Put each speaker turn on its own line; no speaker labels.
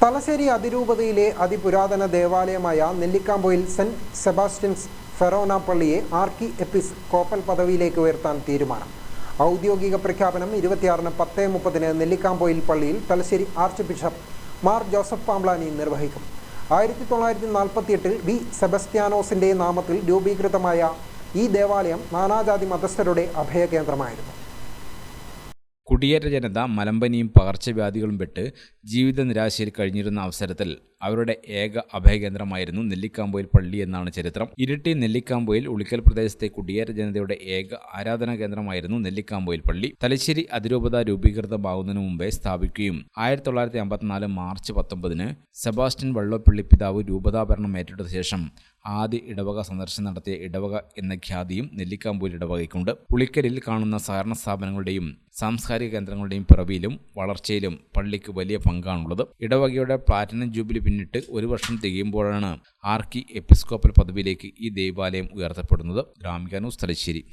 തലശ്ശേരി അതിരൂപതയിലെ അതിപുരാതന ദേവാലയമായ നെല്ലിക്കാമ്പൊയിൽ സെന്റ് സെബാസ്റ്റ്യൻസ് ഫെറോന പള്ളിയെ ആർക്കി എപ്പിസ്കോപ്പൽ പദവിയിലേക്ക് ഉയർത്താൻ തീരുമാനം. ഔദ്യോഗിക പ്രഖ്യാപനം 26-ന് 10:30 നെല്ലിക്കാമ്പൊയിൽ പള്ളിയിൽ Thalassery arch bishop Mar Joseph Pamplany നിർവഹിക്കും. 1948-ൽ വി സെബസ്ത്യാനോസിന്റെ നാമത്തിൽ രൂപീകൃതമായ ഈ ദേവാലയം നാനാജാതി മതസ്ഥരുടെ അഭയകേന്ദ്രമായിരുന്നു.
കുടിയേറ്റ ജനത മലമ്പനിയും പകർച്ചവ്യാധികളും പെട്ട് ജീവിത നിരാശയിൽ കഴിഞ്ഞിരുന്ന അവസരത്തിൽ അവരുടെ ഏക അഭയകേന്ദ്രമായിരുന്നു നെല്ലിക്കാമ്പൊയിൽ പള്ളി എന്നാണ് ചരിത്രം. ഇരിട്ടി നെല്ലിക്കാമ്പൊയിൽ ഉളിക്കൽ പ്രദേശത്തെ കുടിയേറ്റ ജനതയുടെ ഏക ആരാധനാ കേന്ദ്രമായിരുന്നു നെല്ലിക്കാമ്പൊയിൽ പള്ളി. തലശ്ശേരി അതിരൂപത രൂപീകൃതമാകുന്നതിനു മുമ്പേ സ്ഥാപിക്കുകയും 1954 മാർച്ച് 19-ന് സെബാസ്റ്റ്യൻ വള്ളോപ്പള്ളി പിതാവ് രൂപതാഭരണം ഏറ്റെടുത്ത ശേഷം ആദ്യ ഇടവക സന്ദർശനം നടത്തിയ ഇടവക എന്ന ഖ്യാതിയും നെല്ലിക്കാമ്പൊയിൽ ഇടവകയ്ക്കുണ്ട്. ഉളിക്കലിൽ കാണുന്ന സഹകരണ സ്ഥാപനങ്ങളുടെയും സാംസ്കാരിക കേന്ദ്രങ്ങളുടെയും പിറവിയിലും വളർച്ചയിലും പള്ളിക്ക് വലിയ പങ്കാണുള്ളത്. ഇടവകയുടെ പ്ലാറ്റിനം ജൂബിലി പിന്നിട്ട് 1 വർഷം തികയുമ്പോഴാണ് ആർക്കി എപ്പിസ്കോപ്പൽ പദവിയിലേക്ക് ഈ ദേവാലയം ഉയർത്തപ്പെടുന്നത്. ഗ്രാമിക ന്യൂസ്, തലശ്ശേരി.